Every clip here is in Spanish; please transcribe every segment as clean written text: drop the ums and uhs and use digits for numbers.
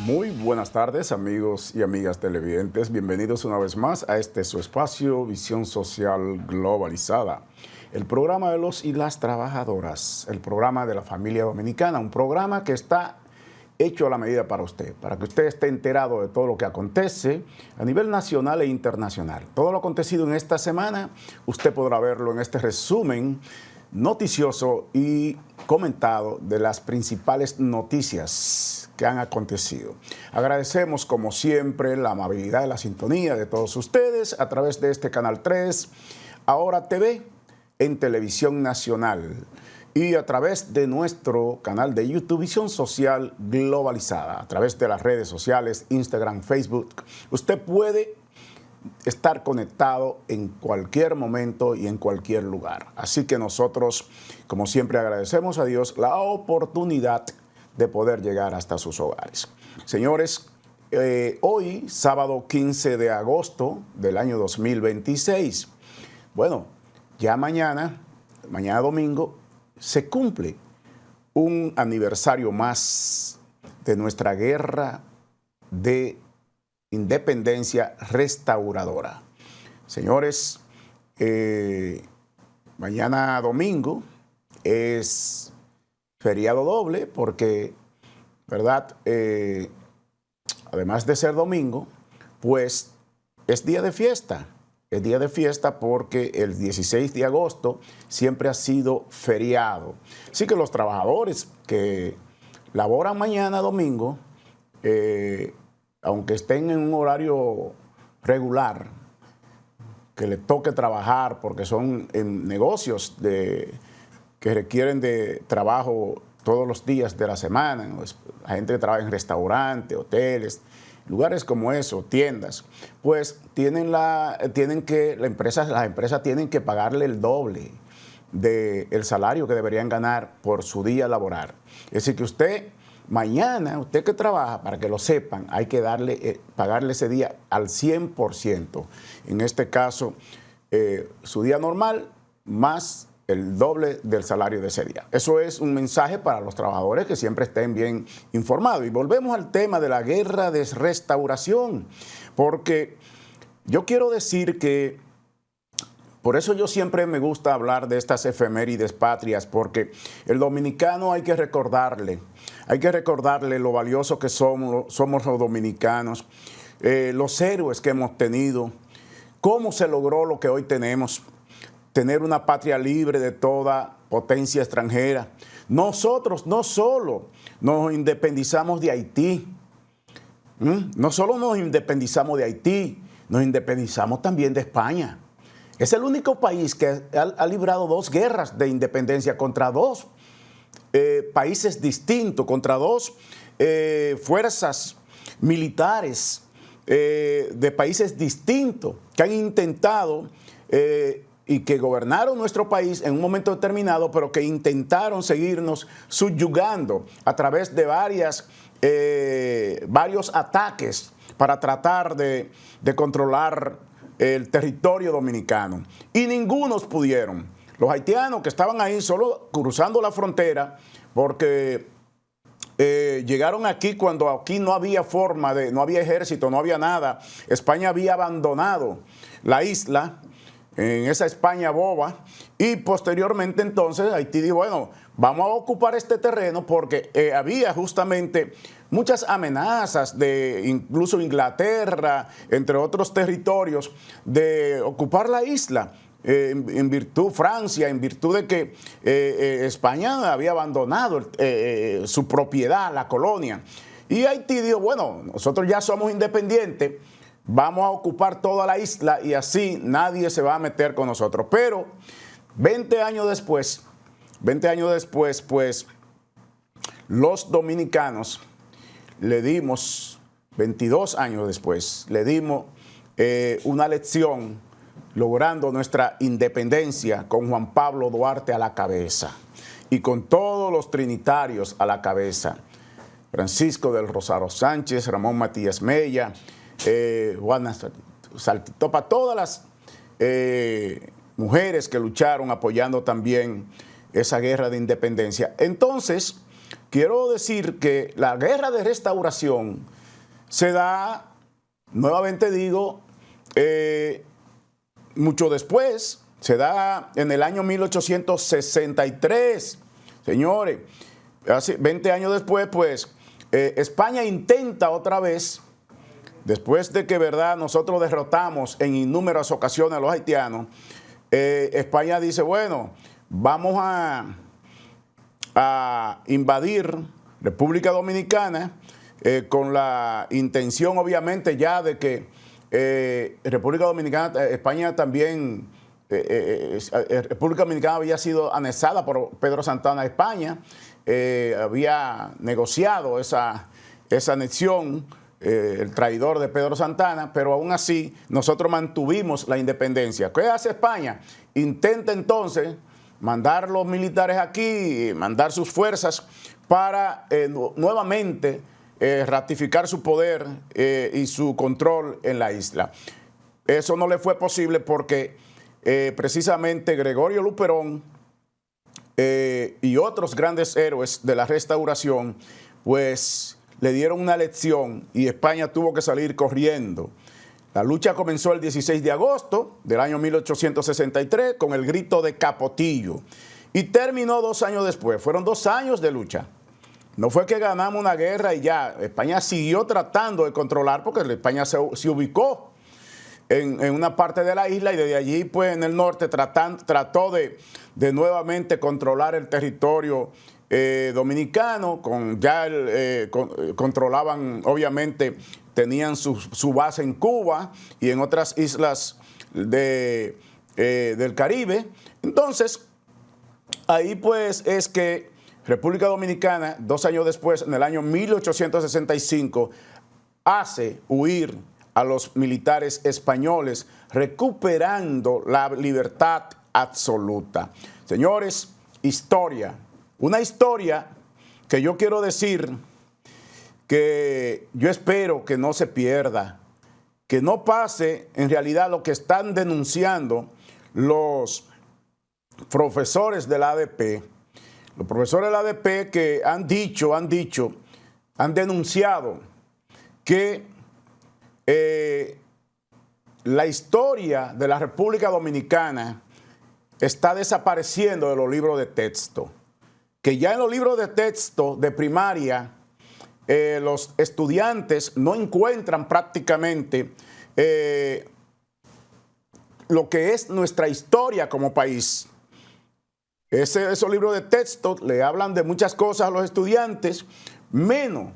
Muy buenas tardes, amigos y amigas televidentes. Bienvenidos una vez más a este su espacio Visión Social Globalizada, el programa de los y las trabajadoras, el programa de la familia dominicana, un programa que está hecho a la medida para usted, para que usted esté enterado de todo lo que acontece a nivel nacional e internacional. Todo lo acontecido en esta semana, usted podrá verlo en este resumen noticioso y comentado de las principales noticias que han acontecido. Agradecemos como siempre la amabilidad y la sintonía de todos ustedes a través de este Canal 3, Ahora TV, en Televisión Nacional y a través de nuestro canal de YouTube Visión Social Globalizada, a través de las redes sociales, Instagram, Facebook. Usted puede estar conectado en cualquier momento y en cualquier lugar. Así que nosotros, como siempre, agradecemos a Dios la oportunidad de poder llegar hasta sus hogares. Señores, hoy, sábado 15 de agosto del año 2026, bueno, ya mañana domingo, se cumple un aniversario más de nuestra guerra de independencia restauradora. Señores, mañana domingo es feriado doble porque, ¿verdad? Además de ser domingo, pues es día de fiesta. Es día de fiesta porque el 16 de agosto siempre ha sido feriado. Así que los trabajadores que laboran mañana domingo, aunque estén en un horario regular, que les toque trabajar porque son en negocios que requieren de trabajo todos los días de la semana, la gente que trabaja en restaurantes, hoteles, lugares como eso, tiendas, pues las empresas tienen que pagarle el doble del salario que deberían ganar por su día laboral. Es decir, que usted mañana, usted que trabaja, para que lo sepan, hay que pagarle ese día al 100%. En este caso, su día normal más el doble del salario de ese día. Eso es un mensaje para los trabajadores que siempre estén bien informados. Y volvemos al tema de la guerra de restauración, porque yo quiero decir que, por eso yo siempre me gusta hablar de estas efemérides patrias, porque el dominicano hay que recordarle lo valioso que somos los dominicanos, los héroes que hemos tenido, cómo se logró lo que hoy tenemos, tener una patria libre de toda potencia extranjera. Nosotros no solo nos independizamos de Haití, no solo nos independizamos de Haití, nos independizamos también de España. Es el único país que ha librado dos guerras de independencia contra dos países distintos, contra dos fuerzas militares de países distintos que han intentado y que gobernaron nuestro país en un momento determinado, pero que intentaron seguirnos subyugando a través de varios ataques para tratar de controlar el territorio dominicano. Y ningunos pudieron. Los haitianos que estaban ahí solo cruzando la frontera, porque llegaron aquí cuando aquí no había no había ejército, no había nada. España había abandonado la isla, en esa España boba, y posteriormente entonces Haití dijo, bueno, vamos a ocupar este terreno porque había justamente muchas amenazas de incluso Inglaterra, entre otros territorios, de ocupar la isla. En virtud Francia, en virtud de que España había abandonado su propiedad, la colonia. Y Haití dijo, bueno, nosotros ya somos independientes, vamos a ocupar toda la isla y así nadie se va a meter con nosotros. Pero 20 años después, pues los dominicanos le dimos, 22 años después, le dimos una lección logrando nuestra independencia con Juan Pablo Duarte a la cabeza y con todos los trinitarios a la cabeza. Francisco del Rosario Sánchez, Ramón Matías Mella, Juana Saltitopa, todas las mujeres que lucharon apoyando también esa guerra de independencia. Entonces, quiero decir que la guerra de restauración se da, nuevamente digo, mucho después, se da en el año 1863, señores, hace 20 años después, pues, España intenta otra vez, después de que, verdad, nosotros derrotamos en innumerables ocasiones a los haitianos, España dice, bueno, vamos a invadir República Dominicana con la intención, obviamente, ya de que República Dominicana, España también, República Dominicana había sido anexada por Pedro Santana a España, había negociado esa anexión, el traidor de Pedro Santana, pero aún así nosotros mantuvimos la independencia. ¿Qué hace España? Intenta entonces mandar los militares aquí, mandar sus fuerzas para nuevamente ratificar su poder y su control en la isla. Eso no le fue posible porque precisamente Gregorio Luperón y otros grandes héroes de la restauración, pues le dieron una lección y España tuvo que salir corriendo. La lucha comenzó el 16 de agosto del año 1863 con el grito de Capotillo y terminó 2 años después. Fueron 2 años de lucha. No fue que ganamos una guerra y ya. España siguió tratando de controlar porque España se ubicó en una parte de la isla y desde allí, pues en el norte, trató de nuevamente controlar el territorio dominicano. Controlaban, obviamente, tenían su base en Cuba y en otras islas del Caribe. Entonces, ahí pues es que República Dominicana, 2 años después, en el año 1865, hace huir a los militares españoles, recuperando la libertad absoluta. Señores, historia. Una historia que yo quiero decir que yo espero que no se pierda, que no pase en realidad lo que están denunciando los profesores del ADP. Los profesores del ADP que han denunciado que la historia de la República Dominicana está desapareciendo de los libros de texto. Que ya en los libros de texto de primaria los estudiantes no encuentran prácticamente lo que es nuestra historia como país. Esos libros de texto le hablan de muchas cosas a los estudiantes, menos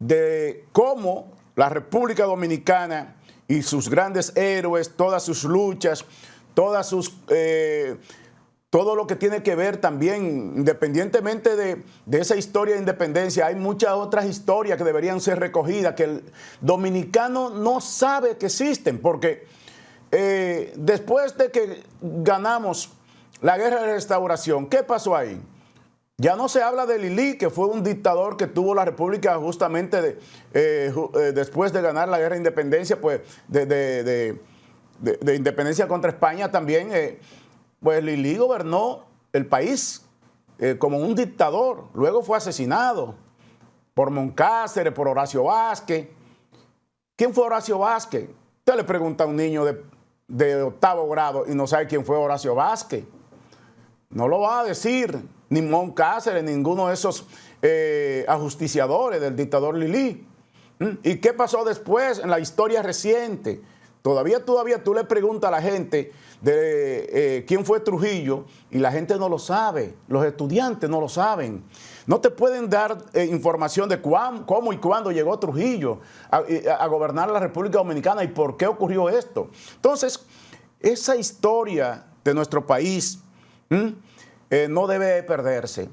de cómo la República Dominicana y sus grandes héroes, todas sus luchas, todo lo que tiene que ver también, independientemente de esa historia de independencia, hay muchas otras historias que deberían ser recogidas, que el dominicano no sabe que existen, porque después de que ganamos la guerra de restauración, ¿qué pasó ahí? Ya no se habla de Lili, que fue un dictador que tuvo la República justamente después de ganar la guerra de independencia, pues de independencia contra España también. Pues Lili gobernó el país como un dictador, luego fue asesinado por Moncáceres, por Horacio Vázquez. ¿Quién fue Horacio Vázquez? Usted le pregunta a un niño de 8º grado y no sabe quién fue Horacio Vázquez. No lo va a decir ni Moncáceres, ninguno de esos ajusticiadores del dictador Lili. ¿Y qué pasó después en la historia reciente? Todavía tú le preguntas a la gente de quién fue Trujillo y la gente no lo sabe, los estudiantes no lo saben. No te pueden dar información de cómo y cuándo llegó Trujillo a gobernar la República Dominicana y por qué ocurrió esto. Entonces, esa historia de nuestro país no debe perderse,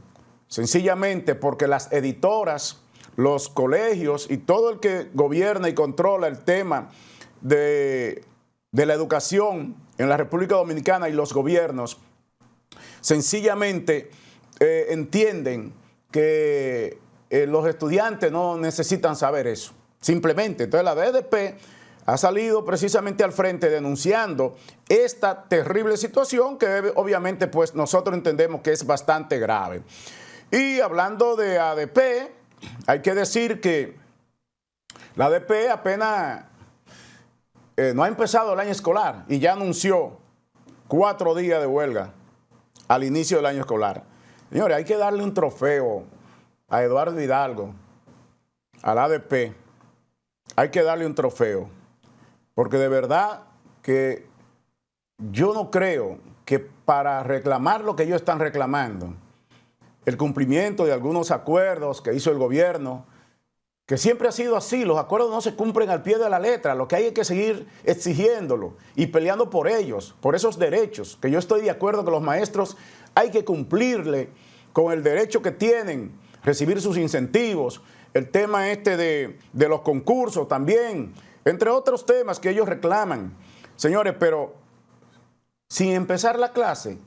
sencillamente porque las editoras, los colegios y todo el que gobierna y controla el tema de la educación en la República Dominicana y los gobiernos sencillamente entienden que los estudiantes no necesitan saber eso, simplemente. Entonces la DDP ha salido precisamente al frente denunciando esta terrible situación que obviamente pues nosotros entendemos que es bastante grave. Y hablando de ADP, hay que decir que la ADP apenas no ha empezado el año escolar y ya anunció 4 días de huelga al inicio del año escolar. Señores, hay que darle un trofeo a Eduardo Hidalgo, a la ADP. Hay que darle un trofeo, porque de verdad que yo no creo que para reclamar lo que ellos están reclamando, el cumplimiento de algunos acuerdos que hizo el gobierno, que siempre ha sido así, los acuerdos no se cumplen al pie de la letra, lo que hay es que seguir exigiéndolo y peleando por ellos, por esos derechos, que yo estoy de acuerdo que los maestros hay que cumplirle con el derecho que tienen, recibir sus incentivos, el tema de los concursos también, entre otros temas que ellos reclaman. Señores, pero sin empezar la clase,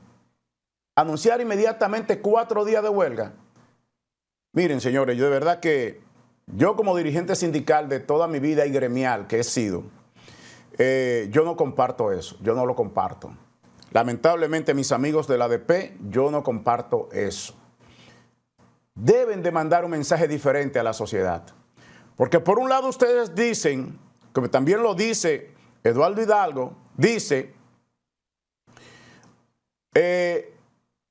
anunciar inmediatamente 4 días de huelga. Miren, señores, yo de verdad que yo como dirigente sindical de toda mi vida y gremial que he sido, yo no comparto eso, yo no lo comparto. Lamentablemente mis amigos de la ADP, yo no comparto eso. Deben de mandar un mensaje diferente a la sociedad. Porque por un lado ustedes dicen, como también lo dice Eduardo Hidalgo, dice,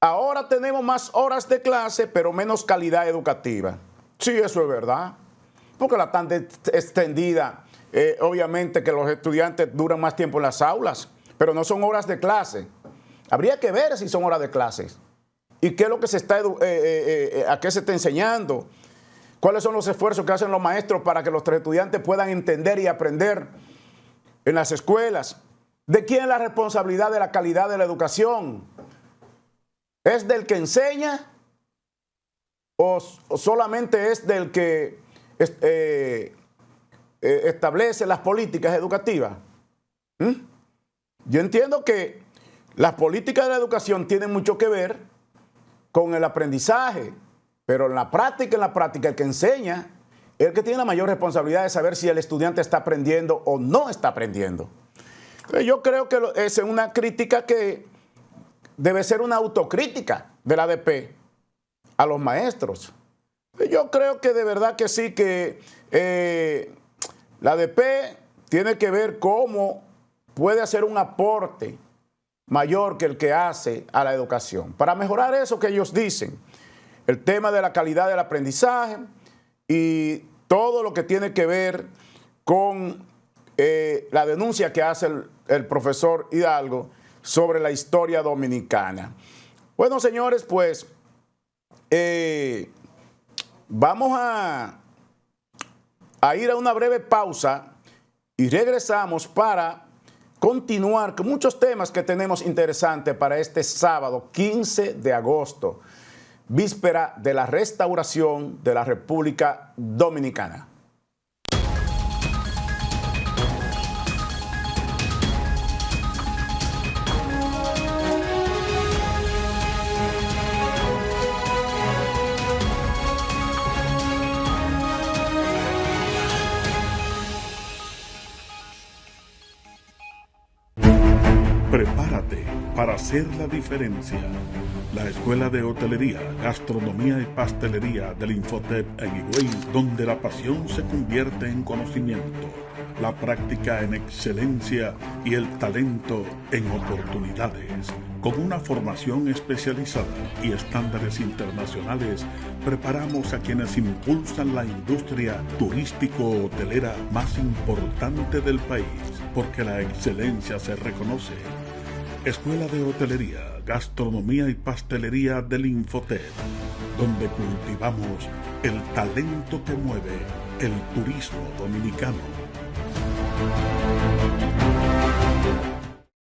ahora tenemos más horas de clase, pero menos calidad educativa. Sí, eso es verdad. Porque la tan extendida, obviamente que los estudiantes duran más tiempo en las aulas, pero no son horas de clase. Habría que ver si son horas de clases. ¿Y qué es lo que se está, a qué se está enseñando? ¿Cuáles son los esfuerzos que hacen los maestros para que los estudiantes puedan entender y aprender en las escuelas? ¿De quién es la responsabilidad de la calidad de la educación? ¿Es del que enseña o solamente es del que establece las políticas educativas? Yo entiendo que las políticas de la educación tienen mucho que ver con el aprendizaje, pero en la práctica el que enseña es el que tiene la mayor responsabilidad de saber si el estudiante está aprendiendo o no está aprendiendo. Entonces, yo creo que es una crítica que debe ser una autocrítica de la ADP a los maestros. Yo creo que de verdad que sí, que la ADP tiene que ver cómo puede hacer un aporte mayor que el que hace a la educación, para mejorar eso que ellos dicen, el tema de la calidad del aprendizaje y todo lo que tiene que ver con la denuncia que hace el profesor Hidalgo sobre la historia dominicana. Bueno, señores, pues vamos a ir a una breve pausa y regresamos para continuar con muchos temas que tenemos interesantes para este sábado 15 de agosto, víspera de la restauración de la República Dominicana. Prepárate para hacer la diferencia. La Escuela de Hotelería, Gastronomía y Pastelería del Infotep en Higüey, donde la pasión se convierte en conocimiento, la práctica en excelencia y el talento en oportunidades. Con una formación especializada y estándares internacionales, preparamos a quienes impulsan la industria turístico-hotelera más importante del país, porque la excelencia se reconoce. Escuela de Hotelería, Gastronomía y Pastelería del Infotep, donde cultivamos el talento que mueve el turismo dominicano.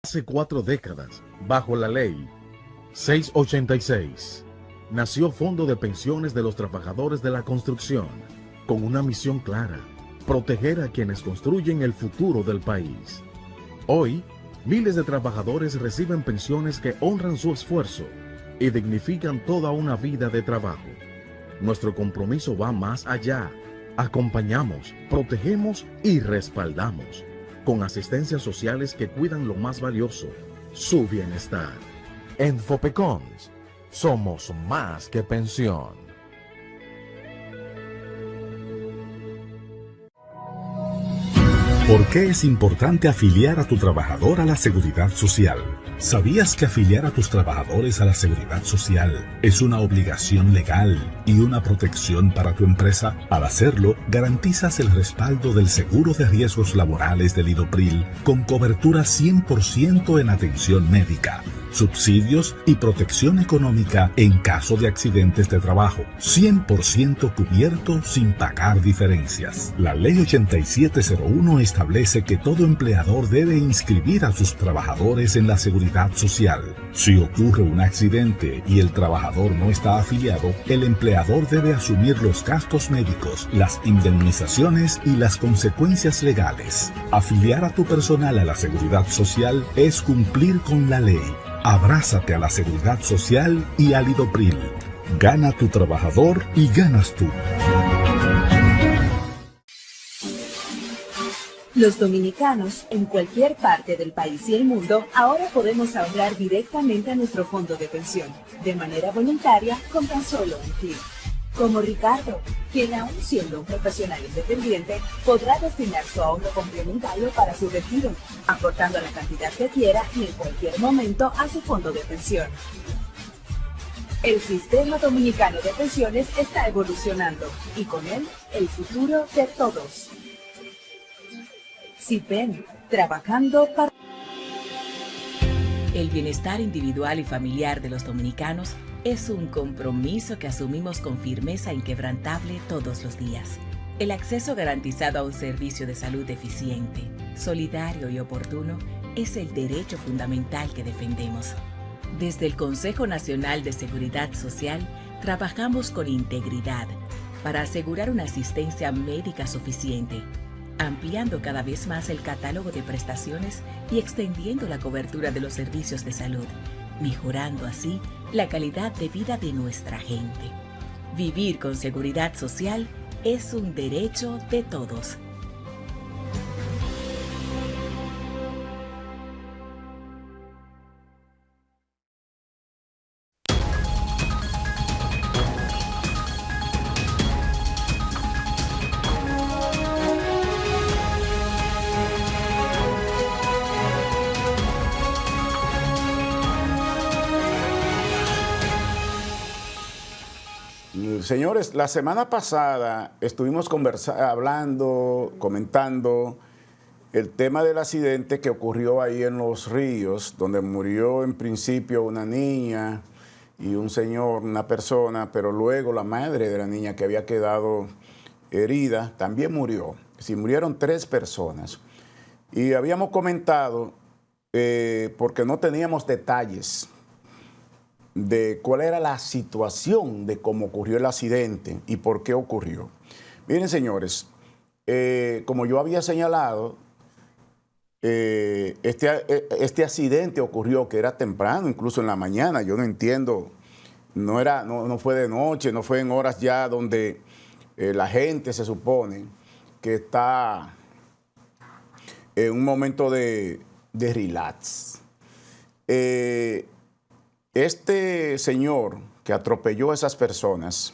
Hace 4 décadas, bajo la ley 686, nació Fondo de Pensiones de los Trabajadores de la Construcción, con una misión clara: proteger a quienes construyen el futuro del país. Hoy, miles de trabajadores reciben pensiones que honran su esfuerzo y dignifican toda una vida de trabajo. Nuestro compromiso va más allá. Acompañamos, protegemos y respaldamos, con asistencias sociales que cuidan lo más valioso, su bienestar. En Fopecons, Somos más que pensión. ¿Por qué es importante afiliar a tu trabajador a la Seguridad Social? ¿Sabías que afiliar a tus trabajadores a la Seguridad Social es una obligación legal y una protección para tu empresa? Al hacerlo, garantizas el respaldo del seguro de riesgos laborales del IDOPRIL con cobertura 100% en atención médica, subsidios y protección económica en caso de accidentes de trabajo, 100% cubierto sin pagar diferencias. La Ley 8701 establece que todo empleador debe inscribir a sus trabajadores en la Seguridad Social. Si ocurre un accidente y el trabajador no está afiliado, el empleador debe asumir los gastos médicos, las indemnizaciones y las consecuencias legales. Afiliar a tu personal a la Seguridad Social es cumplir con la ley. Abrázate a la Seguridad Social y al IDOPRIL. Gana tu trabajador y ganas tú. Los dominicanos en cualquier parte del país y el mundo ahora podemos ahorrar directamente a nuestro fondo de pensión, de manera voluntaria, con tan solo un clic. Como Ricardo, quien aún siendo un profesional independiente, podrá destinar su ahorro complementario para su retiro, aportando la cantidad que quiera y en cualquier momento a su fondo de pensión. El sistema dominicano de pensiones está evolucionando y con él el futuro de todos. SIPEN, trabajando para... El bienestar individual y familiar de los dominicanos es un compromiso que asumimos con firmeza inquebrantable todos los días. El acceso garantizado a un servicio de salud eficiente, solidario y oportuno es el derecho fundamental que defendemos. Desde el Consejo Nacional de Seguridad Social, trabajamos con integridad para asegurar una asistencia médica suficiente, ampliando cada vez más el catálogo de prestaciones y extendiendo la cobertura de los servicios de salud, mejorando así la calidad de vida de nuestra gente. Vivir con seguridad social es un derecho de todos. Señores, la semana pasada estuvimos hablando, comentando el tema del accidente que ocurrió ahí en Los Ríos, donde murió en principio una niña y un señor, una persona, pero luego la madre de la niña que había quedado herida también murió. Sí, murieron 3 personas. Y habíamos comentado, porque no teníamos detalles de cuál era la situación de cómo ocurrió el accidente y por qué ocurrió. Miren, señores, como yo había señalado, este accidente ocurrió que era temprano, incluso en la mañana. Yo no entiendo, no fue de noche, no fue en horas ya donde la gente se supone que está en un momento de relax. Este señor que atropelló a esas personas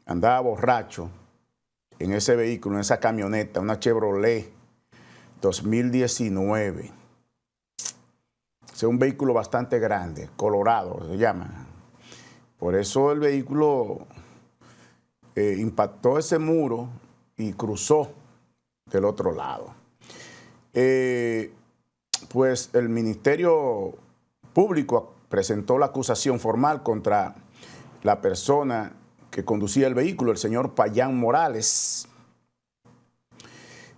andaba borracho en ese vehículo, en esa camioneta, una Chevrolet 2019. Es un vehículo bastante grande, colorado se llama. Por eso el vehículo impactó ese muro y cruzó del otro lado. Pues el Ministerio Público presentó la acusación formal contra la persona que conducía el vehículo, el señor Payán Morales.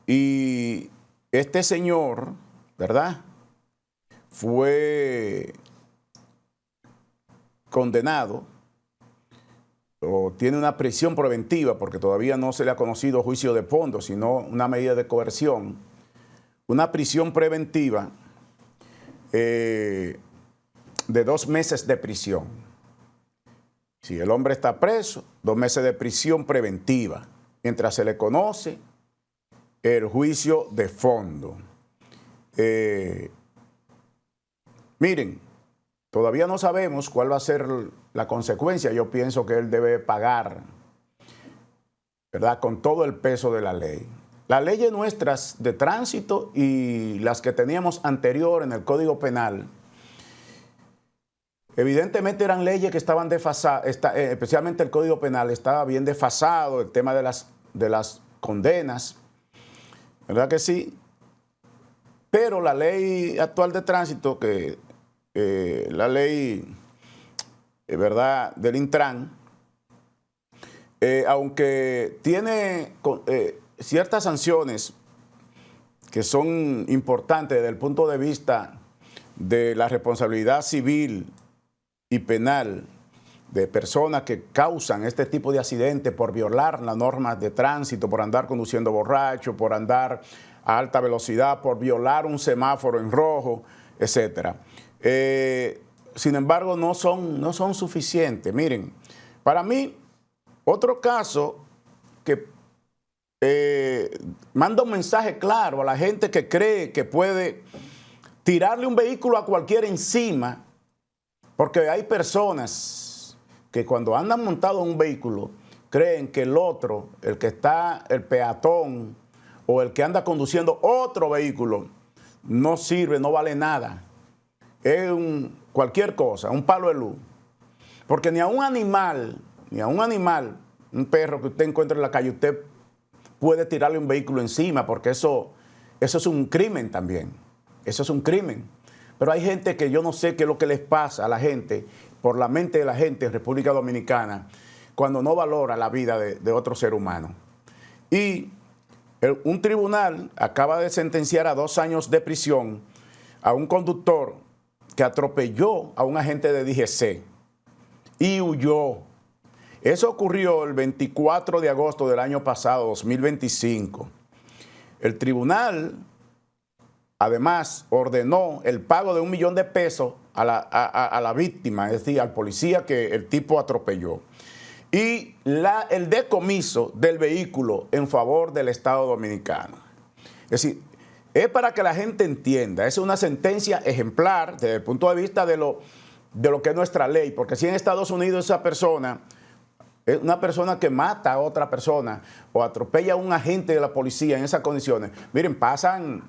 Y este señor, ¿verdad?, fue condenado o tiene una prisión preventiva, porque todavía no se le ha conocido juicio de fondo, sino una medida de coerción, una prisión preventiva de 2 meses de prisión. Si el hombre está preso, 2 meses de prisión preventiva, mientras se le conoce el juicio de fondo. Miren, todavía no sabemos cuál va a ser la consecuencia. Yo pienso que él debe pagar, ¿verdad?, con todo el peso de la ley. Las leyes nuestras de tránsito y las que teníamos anterior en el Código Penal, evidentemente eran leyes que estaban desfasadas, especialmente el Código Penal estaba bien desfasado, el tema de las condenas, ¿verdad que sí? Pero la ley actual de tránsito, la ley, ¿verdad?, del Intran, aunque tiene ciertas sanciones que son importantes desde el punto de vista de la responsabilidad civil y penal de personas que causan este tipo de accidentes por violar las normas de tránsito, por andar conduciendo borracho, por andar a alta velocidad, por violar un semáforo en rojo, etc. Sin embargo, no son suficientes. Miren, para mí, otro caso que manda un mensaje claro a la gente que cree que puede tirarle un vehículo a cualquiera encima, porque hay personas que cuando andan montado en un vehículo creen que el otro, el que está, el peatón o el que anda conduciendo otro vehículo, no sirve, no vale nada. Es cualquier cosa, un palo de luz. Porque ni a un animal, un perro que usted encuentre en la calle, usted puede tirarle un vehículo encima, porque eso es un crimen también. Eso es un crimen. Pero hay gente que yo no sé qué es lo que les pasa a la gente, por la mente de la gente en República Dominicana, cuando no valora la vida de otro ser humano. Y un tribunal acaba de sentenciar a 2 años de prisión a un conductor que atropelló a un agente de DGC y huyó. Eso ocurrió el 24 de agosto del año pasado, 2025. El tribunal, además, ordenó el pago de $1 millón de pesos a la víctima, es decir, al policía que el tipo atropelló. Y el decomiso del vehículo en favor del Estado Dominicano. Es decir, es para que la gente entienda, es una sentencia ejemplar desde el punto de vista de lo que es nuestra ley, porque si en Estados Unidos esa persona es una persona que mata a otra persona o atropella a un agente de la policía en esas condiciones, miren, pasan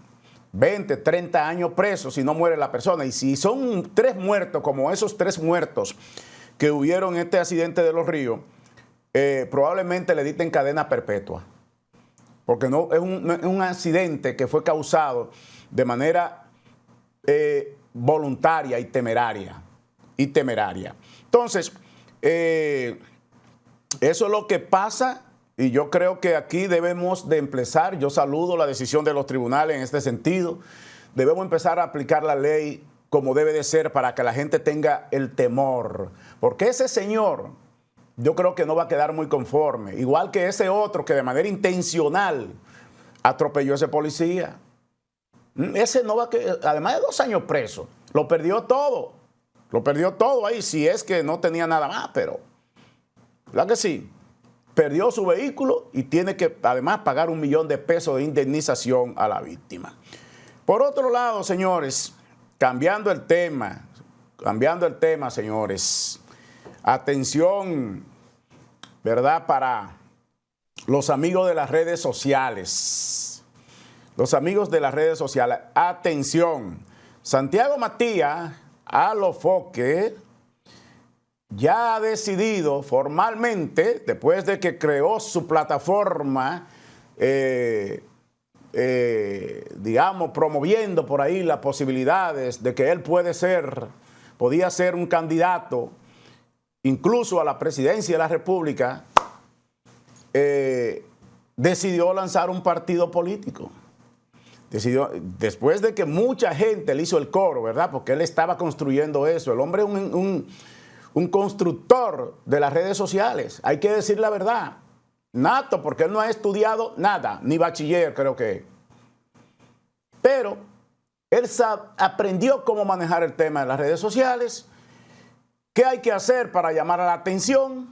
20, 30 años presos si no muere la persona. Y si son 3 muertos, como esos 3 muertos que hubieron en este accidente de Los Ríos, probablemente le dicten cadena perpetua. Porque no es un accidente que fue causado de manera voluntaria y temeraria. Entonces, eso es lo que pasa. Y yo creo que aquí debemos de empezar, yo saludo la decisión de los tribunales en este sentido, debemos empezar a aplicar la ley como debe de ser para que la gente tenga el temor. Porque ese señor, yo creo que no va a quedar muy conforme, igual que ese otro que de manera intencional atropelló a ese policía. Ese no va a quedar, además de 2 años preso, lo perdió todo ahí, si es que no tenía nada más, pero, ¿verdad que sí? Perdió su vehículo y tiene que además pagar $1 millón de pesos de indemnización a la víctima. Por otro lado, señores, cambiando el tema, señores, atención, ¿verdad?, para los amigos de las redes sociales. Los amigos de las redes sociales, atención, Santiago Matías Alofoque ya ha decidido formalmente, después de que creó su plataforma, digamos, promoviendo por ahí las posibilidades de que él podía ser un candidato incluso a la presidencia de la República, decidió lanzar un partido político. Después de que mucha gente le hizo el coro, ¿verdad? Porque él estaba construyendo eso. El hombre es un constructor de las redes sociales, hay que decir la verdad, nato, porque él no ha estudiado nada, ni bachiller creo que. Pero él aprendió cómo manejar el tema de las redes sociales, qué hay que hacer para llamar a la atención,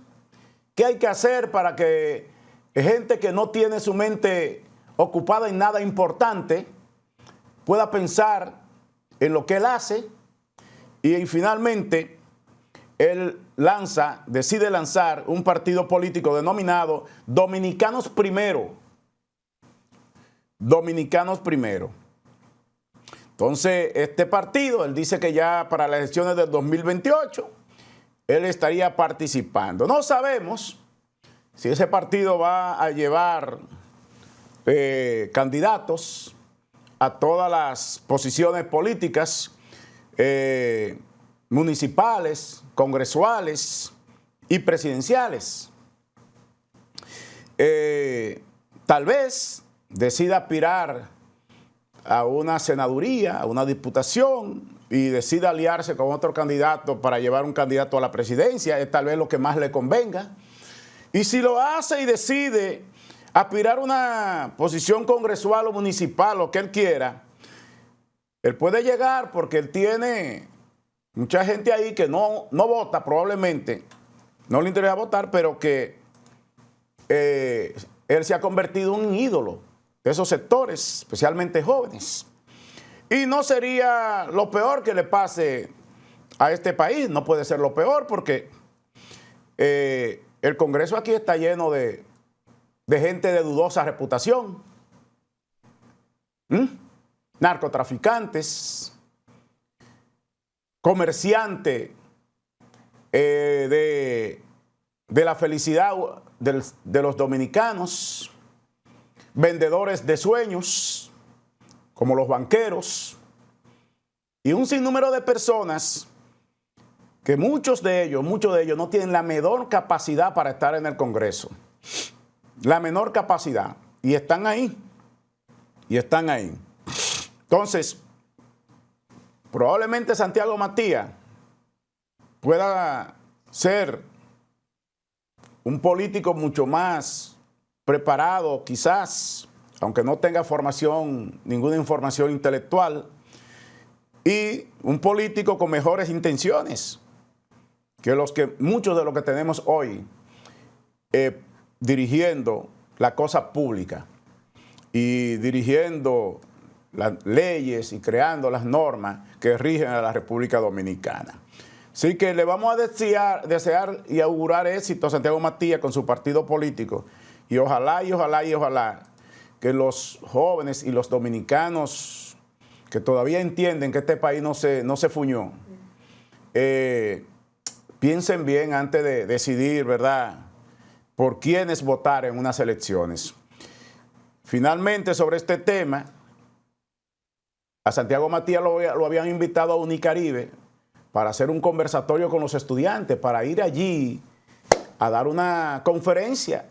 qué hay que hacer para que gente que no tiene su mente ocupada en nada importante pueda pensar en lo que él hace. y finalmente él decide lanzar un partido político denominado Dominicanos Primero. Dominicanos Primero. Entonces, este partido, él dice que ya para las elecciones del 2028, él estaría participando. No sabemos si ese partido va a llevar candidatos a todas las posiciones políticas, municipales, congresuales y presidenciales. Tal vez decida aspirar a una senaduría, a una diputación, y decida aliarse con otro candidato para llevar un candidato a la presidencia. Es tal vez lo que más le convenga. Y si lo hace y decide aspirar a una posición congresual o municipal, lo que él quiera, él puede llegar porque él tiene mucha gente ahí que no vota probablemente, no le interesa votar, pero que él se ha convertido en un ídolo de esos sectores, especialmente jóvenes. Y no sería lo peor que le pase a este país, no puede ser lo peor porque el Congreso aquí está lleno de gente de dudosa reputación, narcotraficantes, comerciantes de la felicidad de los dominicanos, vendedores de sueños, como los banqueros, y un sinnúmero de personas que muchos de ellos no tienen la menor capacidad para estar en el Congreso. La menor capacidad. Y están ahí. Entonces, probablemente Santiago Matías pueda ser un político mucho más preparado, quizás, aunque no tenga ninguna información intelectual, y un político con mejores intenciones que muchos de los que tenemos hoy dirigiendo la cosa pública y dirigiendo las leyes y creando las normas que rigen a la República Dominicana. Así que le vamos a desear y augurar éxito a Santiago Matías con su partido político, y ojalá que los jóvenes y los dominicanos que todavía entienden que este país no se fuñó, piensen bien antes de decidir, ¿verdad?, por quiénes votar en unas elecciones. Finalmente, sobre este tema, a Santiago Matías lo habían invitado a Unicaribe para hacer un conversatorio con los estudiantes, para ir allí a dar una conferencia.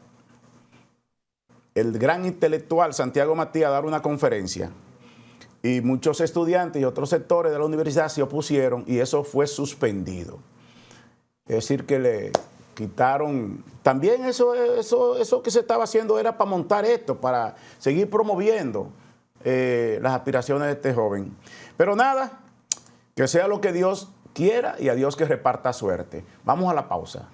El gran intelectual Santiago Matías a dar una conferencia. Y muchos estudiantes y otros sectores de la universidad se opusieron y eso fue suspendido. Es decir, que le quitaron. También eso que se estaba haciendo era para montar esto, para seguir promoviendo las aspiraciones de este joven. Pero nada, que sea lo que Dios quiera y a Dios que reparta suerte. Vamos a la pausa.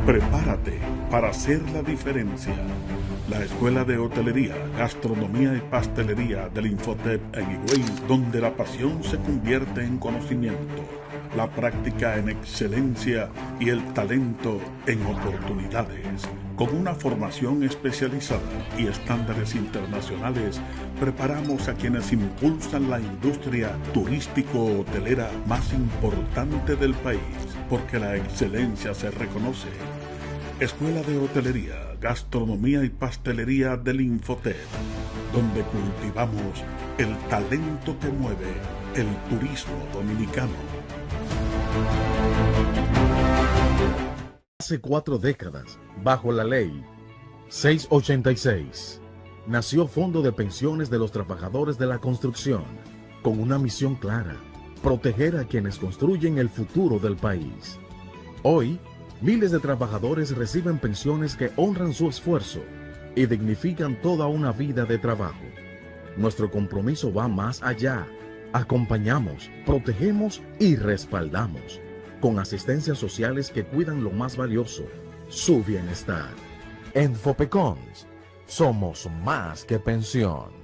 Prepárate para hacer la diferencia. La Escuela de Hotelería, Gastronomía y Pastelería del Infotep en Higüey, donde la pasión se convierte en conocimiento, la práctica en excelencia y el talento en oportunidades. Con una formación especializada y estándares internacionales, preparamos a quienes impulsan la industria turístico-hotelera más importante del país, porque la excelencia se reconoce. Escuela de Hotelería, Gastronomía y Pastelería del Infotep, donde cultivamos el talento que mueve el turismo dominicano. Hace 4 décadas, bajo la ley 686, nació Fondo de Pensiones de los Trabajadores de la Construcción, con una misión clara: proteger a quienes construyen el futuro del país. Hoy, miles de trabajadores reciben pensiones que honran su esfuerzo y dignifican toda una vida de trabajo. Nuestro compromiso va más allá. Acompañamos, protegemos y respaldamos, con asistencias sociales que cuidan lo más valioso, su bienestar. En Fopecons somos más que pensión.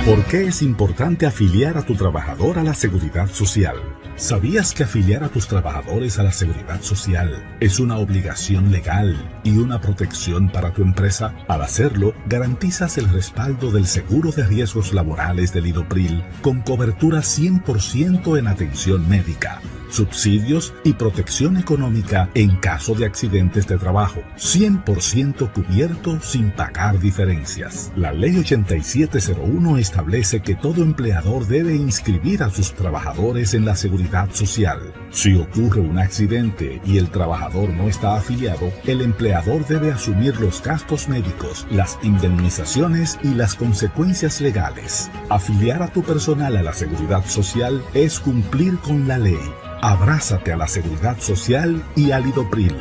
¿Por qué es importante afiliar a tu trabajador a la Seguridad Social? ¿Sabías que afiliar a tus trabajadores a la Seguridad Social es una obligación legal y una protección para tu empresa? Al hacerlo, garantizas el respaldo del seguro de riesgos laborales del IDOPRIL con cobertura 100% en atención médica, subsidios y protección económica en caso de accidentes de trabajo, 100% cubierto sin pagar diferencias. La Ley 8701 establece que todo empleador debe inscribir a sus trabajadores en la Seguridad Social. Si ocurre un accidente y el trabajador no está afiliado, el empleador debe asumir los gastos médicos, las indemnizaciones y las consecuencias legales. Afiliar a tu personal a la Seguridad Social es cumplir con la ley. Abrázate a la Seguridad Social y al IDOPRIL.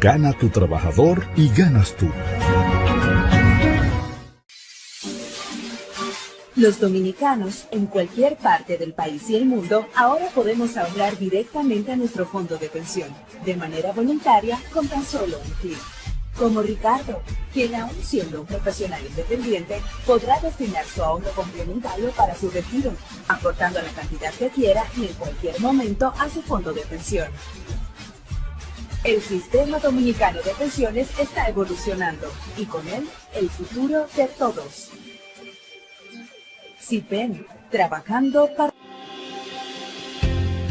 Gana tu trabajador y ganas tú. Los dominicanos en cualquier parte del país y el mundo ahora podemos ahorrar directamente a nuestro fondo de pensión, de manera voluntaria, con tan solo un clic. Como Ricardo, quien aún siendo un profesional independiente, podrá destinar su ahorro complementario para su retiro, aportando la cantidad que quiera y en cualquier momento a su fondo de pensión. El sistema dominicano de pensiones está evolucionando y con él el futuro de todos. SIPEN, trabajando para...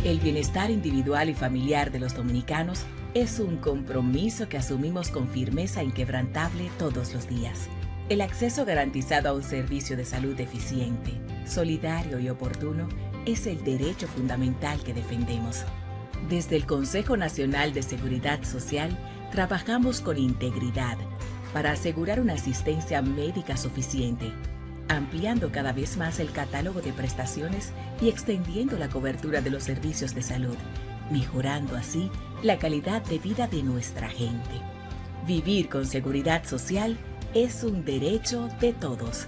El bienestar individual y familiar de los dominicanos es un compromiso que asumimos con firmeza inquebrantable todos los días. El acceso garantizado a un servicio de salud eficiente, solidario y oportuno es el derecho fundamental que defendemos. Desde el Consejo Nacional de Seguridad Social, trabajamos con integridad para asegurar una asistencia médica suficiente, ampliando cada vez más el catálogo de prestaciones y extendiendo la cobertura de los servicios de salud, mejorando así la calidad de vida de nuestra gente. Vivir con seguridad social es un derecho de todos.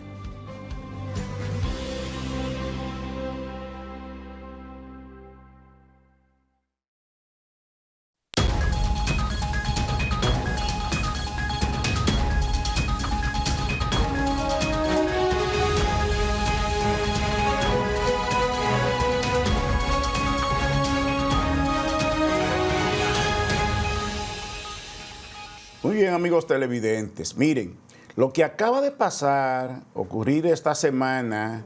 Muy bien, amigos televidentes. Miren, lo que acaba de pasar, ocurrir esta semana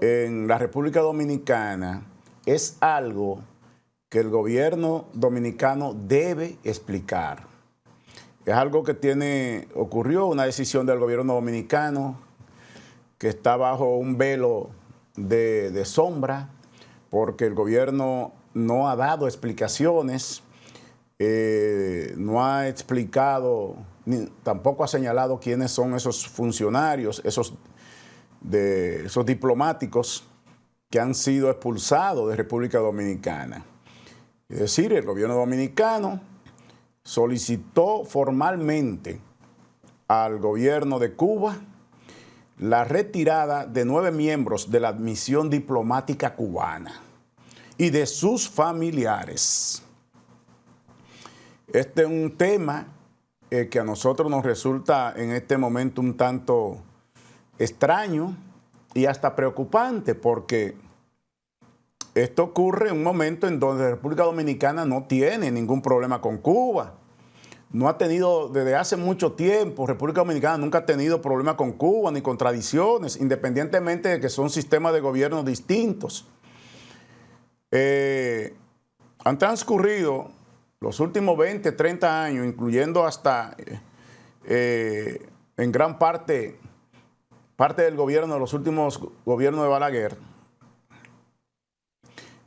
en la República Dominicana, es algo que el gobierno dominicano debe explicar. Es algo que ocurrió, una decisión del gobierno dominicano que está bajo un velo de sombra, porque el gobierno no ha dado explicaciones, no ha explicado, ni tampoco ha señalado quiénes son esos funcionarios, esos diplomáticos que han sido expulsados de República Dominicana. Es decir, el gobierno dominicano solicitó formalmente al gobierno de Cuba la retirada de 9 miembros de la misión diplomática cubana y de sus familiares. Este es un tema que a nosotros nos resulta en este momento un tanto extraño y hasta preocupante, porque esto ocurre en un momento en donde la República Dominicana no tiene ningún problema con Cuba. No ha tenido, desde hace mucho tiempo, República Dominicana nunca ha tenido problema con Cuba ni con tradiciones, independientemente de que son sistemas de gobierno distintos. Han transcurrido los últimos 20, 30 años, incluyendo hasta en gran parte del gobierno, de los últimos gobiernos de Balaguer,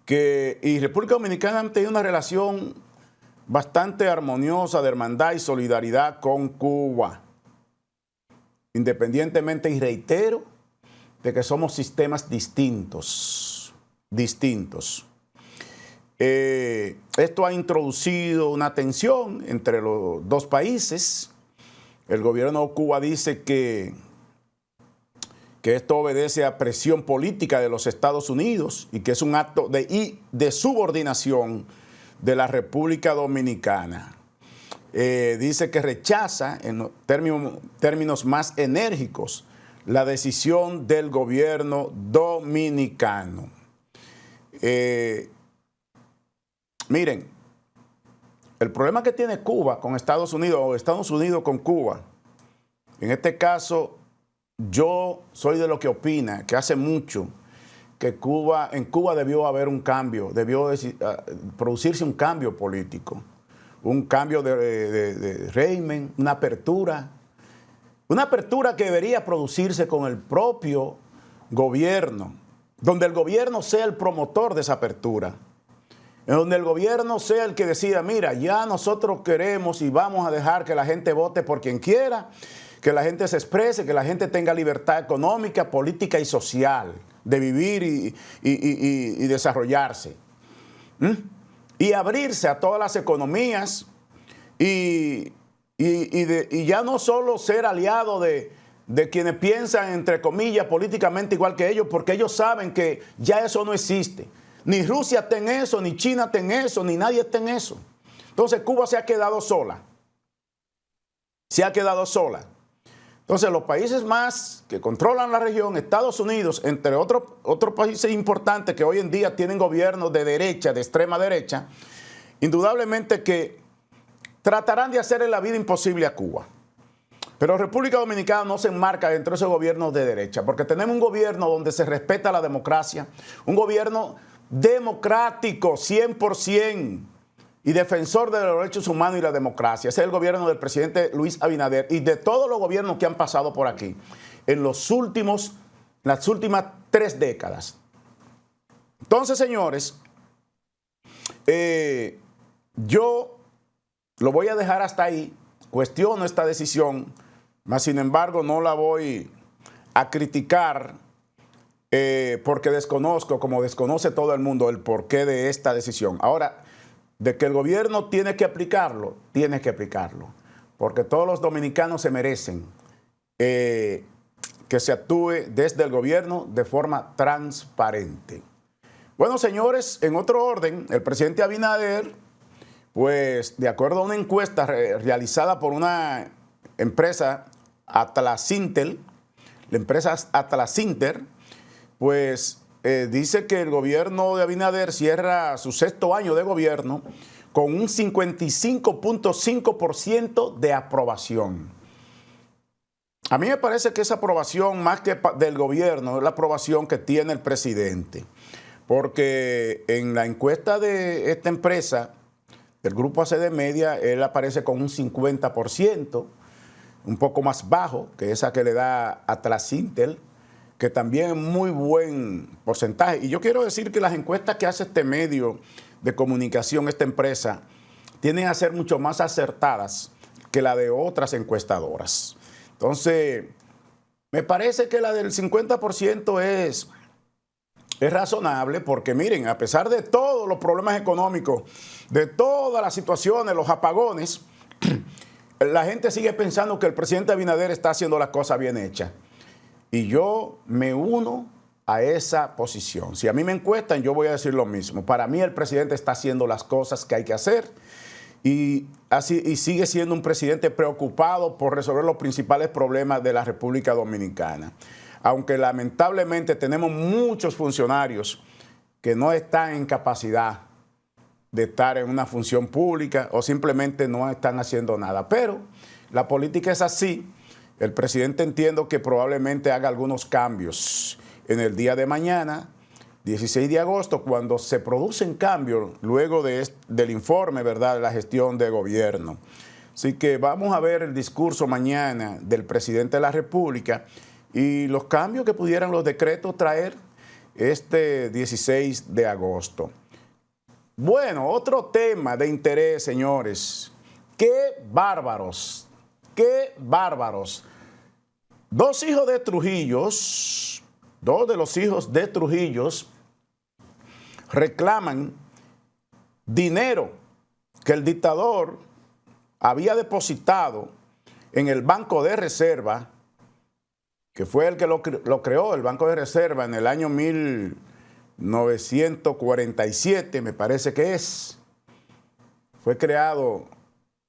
y República Dominicana han tenido una relación bastante armoniosa de hermandad y solidaridad con Cuba, independientemente, y reitero, de que somos sistemas distintos. Esto ha introducido una tensión entre los dos países. El gobierno de Cuba dice que esto obedece a presión política de los Estados Unidos y que es un acto de subordinación de la República Dominicana. Dice que rechaza, en términos más enérgicos, la decisión del gobierno dominicano. Miren, el problema que tiene Cuba con Estados Unidos o Estados Unidos con Cuba, en este caso, yo soy de lo que opina que hace mucho que en Cuba debió haber un cambio, debió producirse un cambio político, un cambio de régimen, una apertura que debería producirse con el propio gobierno, donde el gobierno sea el promotor de esa apertura, en donde el gobierno sea el que decida, mira, ya nosotros queremos y vamos a dejar que la gente vote por quien quiera, que la gente se exprese, que la gente tenga libertad económica, política y social de vivir y desarrollarse. Y abrirse a todas las economías y ya no solo ser aliado de quienes piensan, entre comillas, políticamente igual que ellos, porque ellos saben que ya eso no existe. Ni Rusia está en eso, ni China está en eso, ni nadie está en eso. Entonces Cuba se ha quedado sola. Se ha quedado sola. Entonces los países más que controlan la región, Estados Unidos, entre otros países importantes que hoy en día tienen gobiernos de derecha, de extrema derecha, indudablemente que tratarán de hacerle la vida imposible a Cuba. Pero República Dominicana no se enmarca dentro de esos gobiernos de derecha, porque tenemos un gobierno donde se respeta la democracia, un gobierno democrático 100%, y defensor de los derechos humanos y la democracia. Ese es el gobierno del presidente Luis Abinader y de todos los gobiernos que han pasado por aquí en las últimas 3 décadas. Entonces, señores, yo lo voy a dejar hasta ahí. Cuestiono esta decisión, mas sin embargo no la voy a criticar porque desconozco, como desconoce todo el mundo, el porqué de esta decisión. Ahora, de que el gobierno tiene que aplicarlo, porque todos los dominicanos se merecen que se actúe desde el gobierno de forma transparente. Bueno, señores, en otro orden, el presidente Abinader, pues de acuerdo a una encuesta realizada por una empresa, Atlasinter, la empresa Atlasinter, pues dice que el gobierno de Abinader cierra su 6º año de gobierno con un 55.5% de aprobación. A mí me parece que esa aprobación, más que del gobierno, es la aprobación que tiene el presidente. Porque en la encuesta de esta empresa, del grupo ACD Media, él aparece con un 50%, un poco más bajo que esa que le da Atlasinter, que también es muy buen porcentaje. Y yo quiero decir que las encuestas que hace este medio de comunicación, esta empresa, tienden a ser mucho más acertadas que la de otras encuestadoras. Entonces, me parece que la del 50% es razonable porque, miren, a pesar de todos los problemas económicos, de todas las situaciones, los apagones, la gente sigue pensando que el presidente Abinader está haciendo las cosas bien hechas. Y yo me uno a esa posición. Si a mí me encuestan, yo voy a decir lo mismo. Para mí el presidente está haciendo las cosas que hay que hacer y sigue siendo un presidente preocupado por resolver los principales problemas de la República Dominicana. Aunque lamentablemente tenemos muchos funcionarios que no están en capacidad de estar en una función pública o simplemente no están haciendo nada. Pero la política es así. El presidente entiendo que probablemente haga algunos cambios en el día de mañana, 16 de agosto, cuando se producen cambios luego del informe, ¿verdad?, de la gestión de gobierno. Así que vamos a ver el discurso mañana del presidente de la República y los cambios que pudieran los decretos traer este 16 de agosto. Bueno, otro tema de interés, señores. ¡Qué bárbaros! ¡Qué bárbaros! Dos de los hijos de Trujillo reclaman dinero que el dictador había depositado en el Banco de Reserva, que fue el que lo creó, el Banco de Reserva, en el año 1947, me parece que es. Fue creado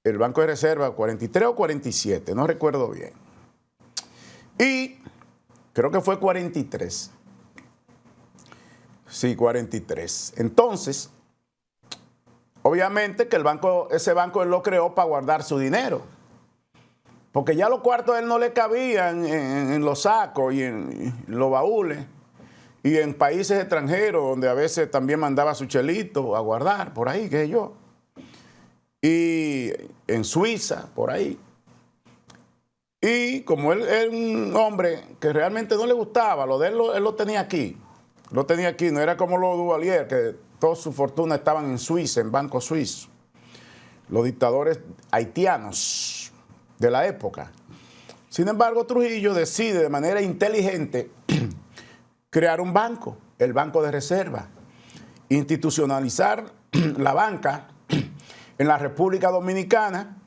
el Banco de Reserva 43 o 47, no recuerdo bien. Y creo que fue 43. Sí, 43. Entonces, obviamente que ese banco él lo creó para guardar su dinero. Porque ya los cuartos a él no le cabían en los sacos y en los baúles. Y en países extranjeros, donde a veces también mandaba su chelito a guardar, por ahí, qué sé yo. Y en Suiza, por ahí. Y como él era un hombre que realmente no le gustaba, lo de él lo tenía aquí. Lo tenía aquí, no era como los Duvalier, que toda su fortuna estaban en Suiza, en bancos suizos. Los dictadores haitianos de la época. Sin embargo, Trujillo decide de manera inteligente crear un banco, el Banco de Reserva, institucionalizar la banca en la República Dominicana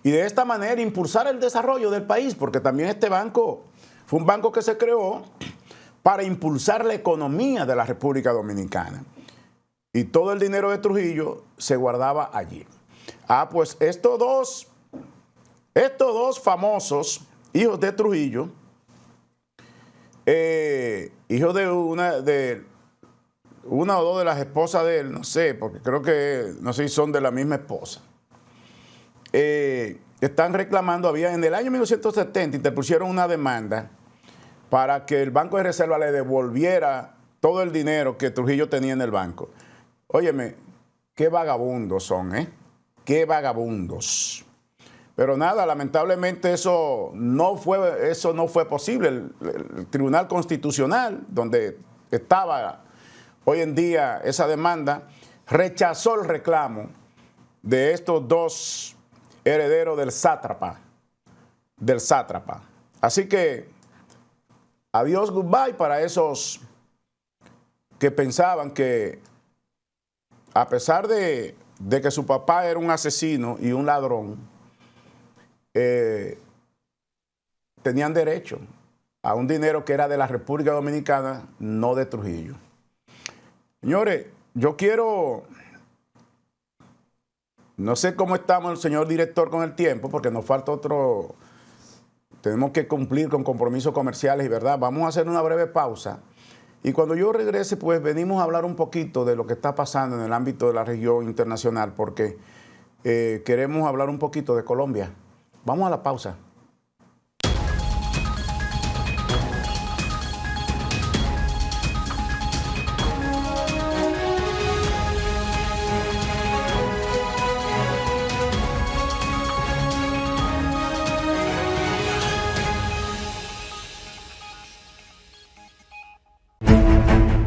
y de esta manera impulsar el desarrollo del país, porque también este banco fue un banco que se creó para impulsar la economía de la República Dominicana. Y todo el dinero de Trujillo se guardaba allí. Pues estos dos famosos hijos de Trujillo, hijos de una o dos de las esposas de él, no sé, porque creo que, no sé si son de la misma esposa, están reclamando, en el año 1970 interpusieron una demanda para que el Banco de Reserva le devolviera todo el dinero que Trujillo tenía en el banco. Óyeme, qué vagabundos son, ¿eh? Qué vagabundos. Pero nada, lamentablemente eso no fue posible. El Tribunal Constitucional, donde estaba hoy en día esa demanda, rechazó el reclamo de estos dos herederos del sátrapa. Así que, adiós, goodbye para esos que pensaban que, a pesar de que su papá era un asesino y un ladrón, tenían derecho a un dinero que era de la República Dominicana, no de Trujillo. Señores, yo quiero, no sé cómo estamos el señor director con el tiempo, porque nos falta otro, tenemos que cumplir con compromisos comerciales y verdad, vamos a hacer una breve pausa. Y cuando yo regrese, pues venimos a hablar un poquito de lo que está pasando en el ámbito de la región internacional, porque queremos hablar un poquito de Colombia. Vamos a la pausa.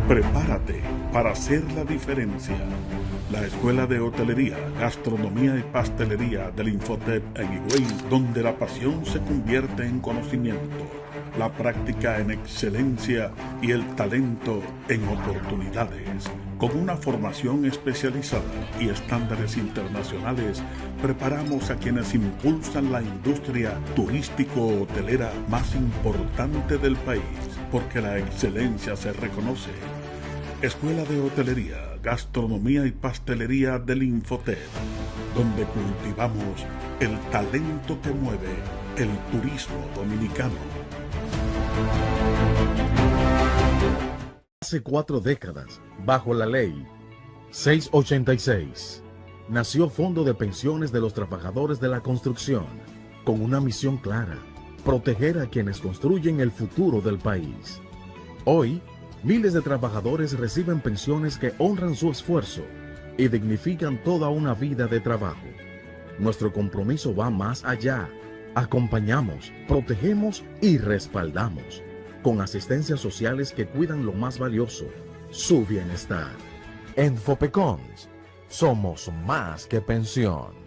Prepárate para hacer la diferencia. La Escuela de Hotelería, Gastronomía y Pastelería del Infotep en Higüey, donde la pasión se convierte en conocimiento, la práctica en excelencia y el talento en oportunidades. Con una formación especializada y estándares internacionales, preparamos a quienes impulsan la industria turístico-hotelera más importante del país, porque la excelencia se reconoce. Escuela de Hotelería, Gastronomía y Pastelería del Infotep, donde cultivamos el talento que mueve el turismo dominicano. Hace 4 décadas, bajo la ley 686, nació Fondo de Pensiones de los Trabajadores de la Construcción, con una misión clara: proteger a quienes construyen el futuro del país. Hoy, miles de trabajadores reciben pensiones que honran su esfuerzo y dignifican toda una vida de trabajo. Nuestro compromiso va más allá. Acompañamos, protegemos y respaldamos, con asistencias sociales que cuidan lo más valioso, su bienestar. En Fopecons somos más que pensión.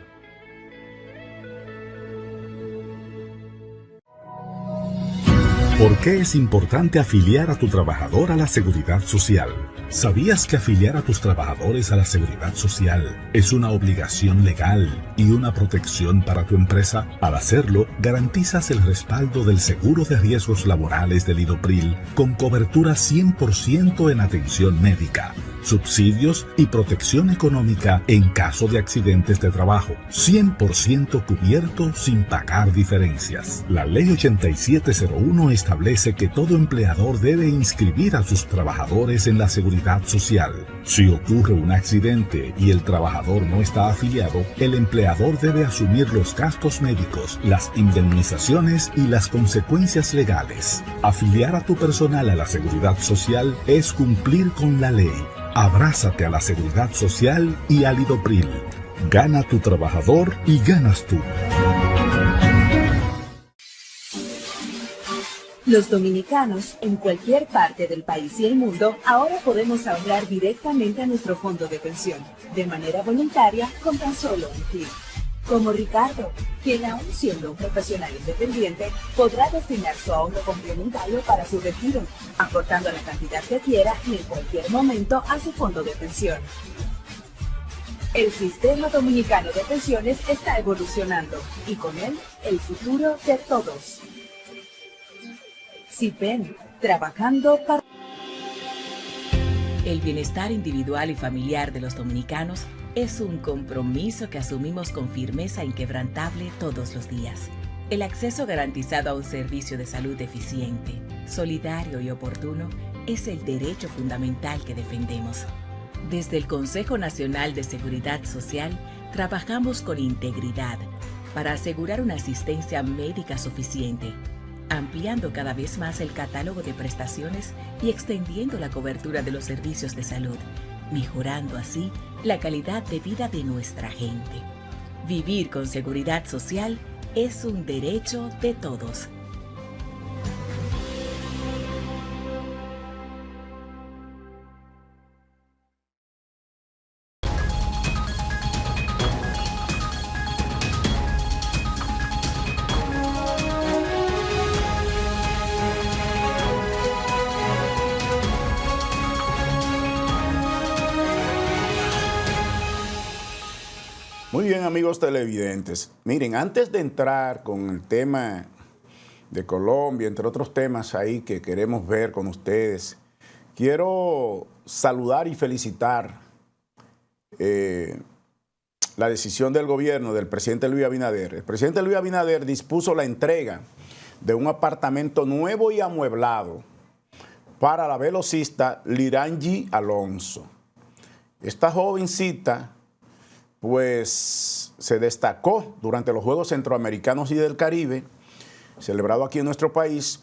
¿Por qué es importante afiliar a tu trabajador a la Seguridad Social? ¿Sabías que afiliar a tus trabajadores a la Seguridad Social es una obligación legal y una protección para tu empresa? Al hacerlo, garantizas el respaldo del seguro de riesgos laborales del IDOPRIL con cobertura 100% en atención médica, subsidios y protección económica en caso de accidentes de trabajo. 100% cubierto sin pagar diferencias. La Ley 8701 establece que todo empleador debe inscribir a sus trabajadores en la Seguridad Social. Si ocurre un accidente y el trabajador no está afiliado, el empleador debe asumir los gastos médicos, las indemnizaciones y las consecuencias legales. Afiliar a tu personal a la Seguridad Social es cumplir con la ley. Abrázate a la Seguridad Social y al IDOPRIL. Gana tu trabajador y ganas tú. Los dominicanos en cualquier parte del país y el mundo ahora podemos ahorrar directamente a nuestro fondo de pensión, de manera voluntaria, con tan solo un clic. Como Ricardo, quien aún siendo un profesional independiente, podrá destinar su ahorro complementario para su retiro, aportando la cantidad que quiera y en cualquier momento a su fondo de pensión. El sistema dominicano de pensiones está evolucionando y con él el futuro de todos. SIPEN, trabajando para... El bienestar individual y familiar de los dominicanos es un compromiso que asumimos con firmeza inquebrantable todos los días. El acceso garantizado a un servicio de salud eficiente, solidario y oportuno es el derecho fundamental que defendemos. Desde el Consejo Nacional de Seguridad Social trabajamos con integridad para asegurar una asistencia médica suficiente, ampliando cada vez más el catálogo de prestaciones y extendiendo la cobertura de los servicios de salud, mejorando así la calidad de vida de nuestra gente. Vivir con seguridad social es un derecho de todos. Muy bien, amigos televidentes. Miren, antes de entrar con el tema de Colombia, entre otros temas ahí que queremos ver con ustedes, quiero saludar y felicitar la decisión del gobierno del presidente Luis Abinader. El presidente Luis Abinader dispuso la entrega de un apartamento nuevo y amueblado para la velocista Lirangi Alonso. Esta jovencita pues se destacó durante los Juegos Centroamericanos y del Caribe, celebrado aquí en nuestro país,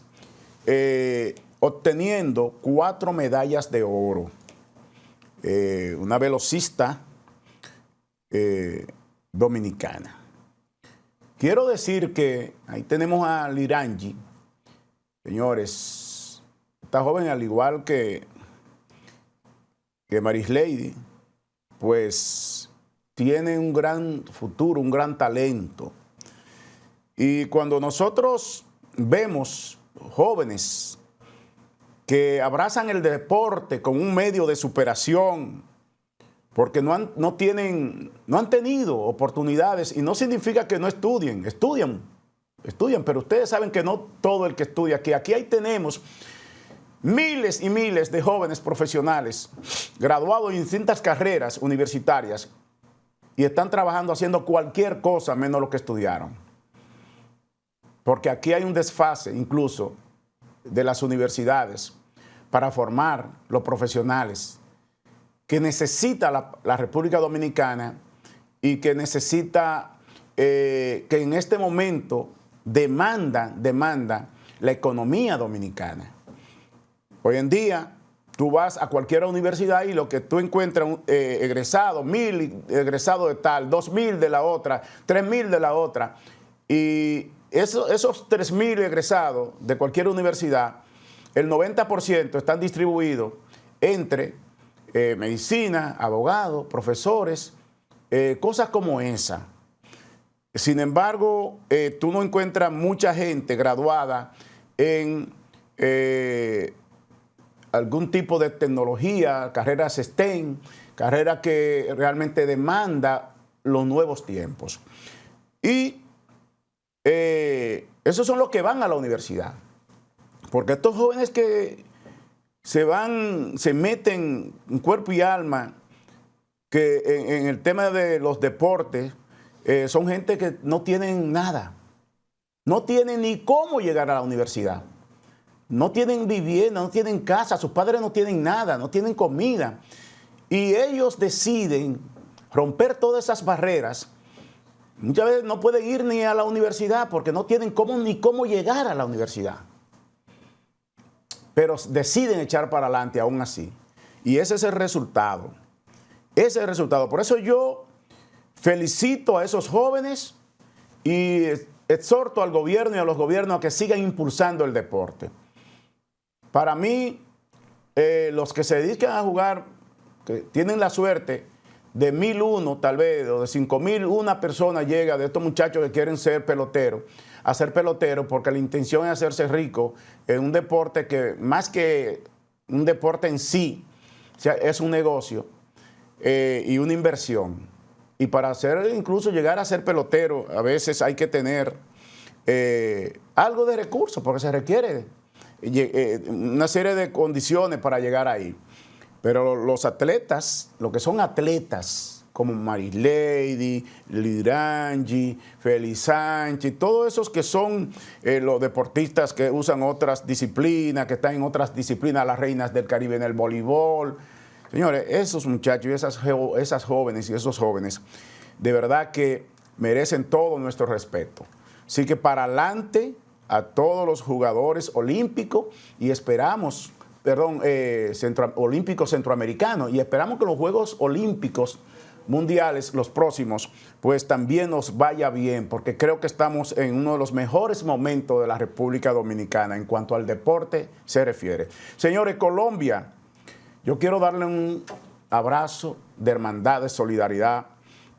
obteniendo 4 medallas de oro. Una velocista dominicana. Quiero decir que ahí tenemos a Lirangi. Señores, esta joven, al igual que Marislady, pues tiene un gran futuro, un gran talento. Y cuando nosotros vemos jóvenes que abrazan el deporte como un medio de superación, porque no han tenido oportunidades, y no significa que no estudien, estudian, pero ustedes saben que no todo el que estudia aquí ahí tenemos miles y miles de jóvenes profesionales graduados en distintas carreras universitarias y están trabajando haciendo cualquier cosa menos lo que estudiaron. Porque aquí hay un desfase incluso de las universidades para formar los profesionales que necesita la República Dominicana y que necesita, que en este momento demanda la economía dominicana. Hoy en día tú vas a cualquier universidad y lo que tú encuentras, egresado, 1,000 egresados de tal, 2,000 de la otra, 3,000 de la otra. Y esos 3,000 egresados de cualquier universidad, el 90% están distribuidos entre medicina, abogados, profesores, cosas como esa. Sin embargo, tú no encuentras mucha gente graduada en algún tipo de tecnología, carreras STEM, carreras que realmente demanda los nuevos tiempos. Y esos son los que van a la universidad. Porque estos jóvenes que se meten en cuerpo y alma que en el tema de los deportes, son gente que no tienen nada. No tienen ni cómo llegar a la universidad. No tienen vivienda, no tienen casa, sus padres no tienen nada, no tienen comida. Y ellos deciden romper todas esas barreras. Muchas veces no pueden ir ni a la universidad porque no tienen ni cómo llegar a la universidad. Pero deciden echar para adelante aún así. Y ese es el resultado. Ese es el resultado. Por eso yo felicito a esos jóvenes y exhorto al gobierno y a los gobiernos a que sigan impulsando el deporte. Para mí, los que se dedican a jugar, que tienen la suerte de 1,001 tal vez, o de 5,000, una persona llega de estos muchachos que quieren ser peloteros, a ser peloteros porque la intención es hacerse rico en un deporte que, más que un deporte en sí, o sea, es un negocio y una inversión. Y para incluso llegar a ser pelotero, a veces hay que tener algo de recursos, porque se requiere una serie de condiciones para llegar ahí. Pero los atletas, lo que son atletas, como Marislady, Lirangi, Félix Sánchez, todos esos que son los deportistas que usan otras disciplinas, que están en otras disciplinas, las reinas del Caribe en el voleibol. Señores, esos muchachos y esas jóvenes y esos jóvenes, de verdad que merecen todo nuestro respeto. Así que para adelante a todos los jugadores olímpicos y esperamos, olímpicos centroamericanos, y esperamos que los Juegos Olímpicos Mundiales, los próximos, pues también nos vaya bien, porque creo que estamos en uno de los mejores momentos de la República Dominicana en cuanto al deporte se refiere. Señores, Colombia, yo quiero darle un abrazo de hermandad, de solidaridad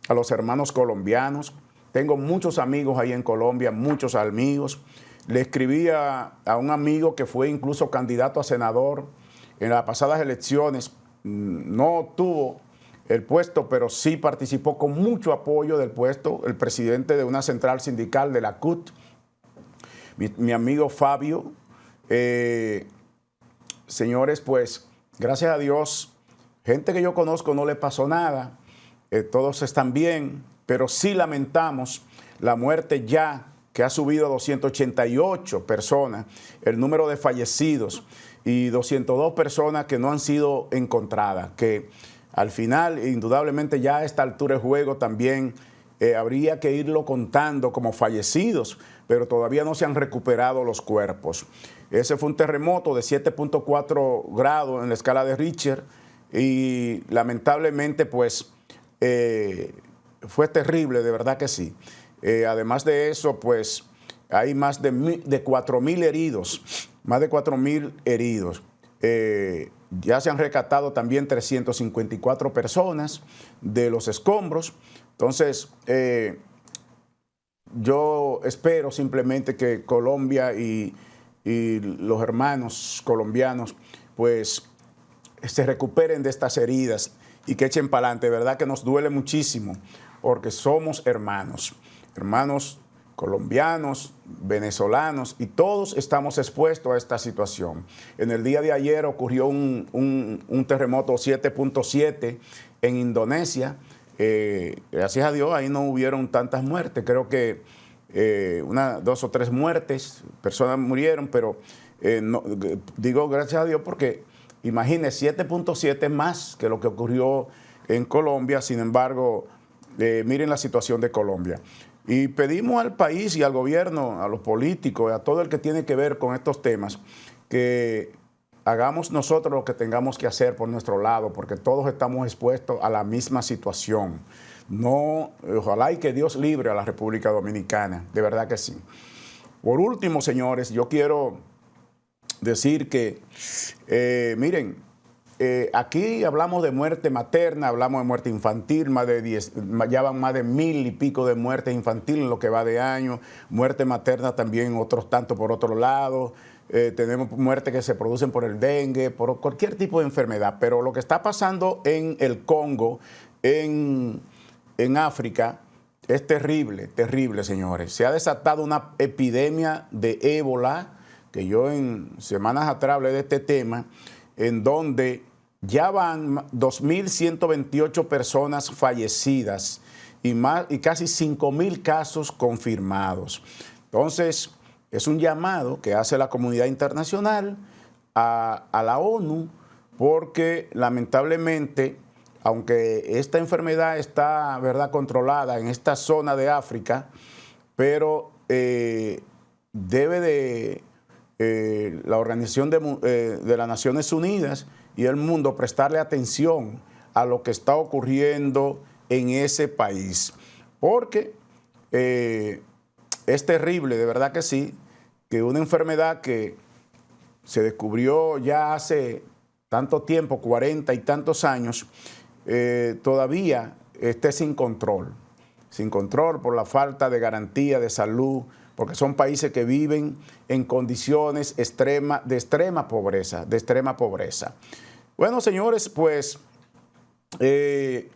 a los hermanos colombianos. Tengo muchos amigos ahí en Colombia, muchos amigos. Le escribí a un amigo que fue incluso candidato a senador en las pasadas elecciones. No obtuvo el puesto, pero sí participó con mucho apoyo del puesto, el presidente de una central sindical de la CUT, mi amigo Fabio. Señores, pues, gracias a Dios, gente que yo conozco no le pasó nada, todos están bien, pero sí lamentamos la muerte ya que ha subido a 288 personas, el número de fallecidos y 202 personas que no han sido encontradas, que al final, indudablemente ya a esta altura de juego también habría que irlo contando como fallecidos, pero todavía no se han recuperado los cuerpos. Ese fue un terremoto de 7.4 grados en la escala de Richter y lamentablemente pues fue terrible, de verdad que sí. Además de eso, pues hay más de 4.000 heridos, más de 4.000 heridos. Ya se han rescatado también 354 personas de los escombros. Entonces, yo espero simplemente que Colombia y los hermanos colombianos, pues, se recuperen de estas heridas y que echen para adelante. De verdad que nos duele muchísimo, porque somos hermanos colombianos, venezolanos, y todos estamos expuestos a esta situación. En el día de ayer ocurrió un terremoto 7.7 en Indonesia. Gracias a Dios ahí no hubieron tantas muertes, creo que 2 o 3 muertes, personas murieron, pero no, digo gracias a Dios porque imagínense, 7.7 más que lo que ocurrió en Colombia. Sin embargo, miren la situación de Colombia. Y pedimos al país y al gobierno, a los políticos, a todo el que tiene que ver con estos temas, que hagamos nosotros lo que tengamos que hacer por nuestro lado, porque todos estamos expuestos a la misma situación. No, ojalá y que Dios libre a la República Dominicana, de verdad que sí. Por último, señores, yo quiero decir que, miren, aquí hablamos de muerte materna, hablamos de muerte infantil, ya van más de 1,000 y pico de muertes infantiles en lo que va de año, muerte materna también otros tantos por otro lado, tenemos muertes que se producen por el dengue, por cualquier tipo de enfermedad. Pero lo que está pasando en el Congo, en África, es terrible, terrible, señores. Se ha desatado una epidemia de ébola, que yo en semanas atrás hablé de este tema, en donde ya van 2.128 personas fallecidas y casi 5.000 casos confirmados. Entonces, es un llamado que hace la comunidad internacional a la ONU, porque lamentablemente, aunque esta enfermedad está, ¿verdad?, controlada en esta zona de África, pero debe de la Organización de las Naciones Unidas y el mundo prestarle atención a lo que está ocurriendo en ese país. Porque es terrible, de verdad que sí, que una enfermedad que se descubrió ya hace tanto tiempo, 40 y tantos años, todavía esté sin control por la falta de garantía de salud, porque son países que viven en condiciones de extrema pobreza. Bueno, señores, pues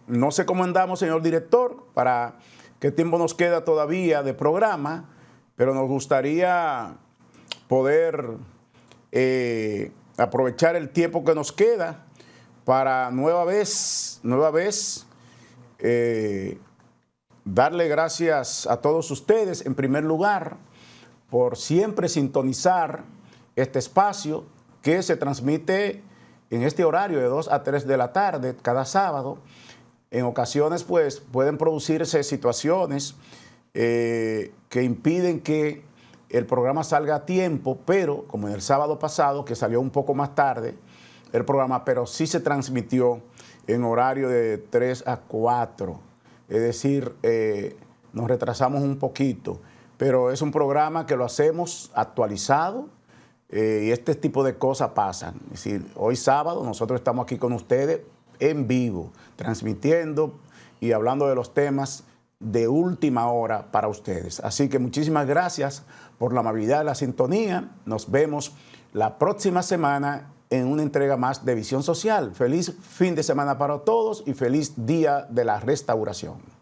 no sé cómo andamos, señor director, para qué tiempo nos queda todavía de programa, pero nos gustaría poder aprovechar el tiempo que nos queda para nueva vez darle gracias a todos ustedes, en primer lugar, por siempre sintonizar este espacio que se transmite en este horario de 2 a 3 de la tarde, cada sábado. En ocasiones, pues, pueden producirse situaciones que impiden que el programa salga a tiempo, pero como en el sábado pasado, que salió un poco más tarde el programa, pero sí se transmitió en horario de 3 a 4. Es decir, nos retrasamos un poquito, pero es un programa que lo hacemos actualizado y este tipo de cosas pasan. Es decir, hoy sábado nosotros estamos aquí con ustedes en vivo, transmitiendo y hablando de los temas de última hora para ustedes. Así que muchísimas gracias por la amabilidad de la sintonía. Nos vemos la próxima semana en una entrega más de Visión Social. Feliz fin de semana para todos y feliz Día de la Restauración.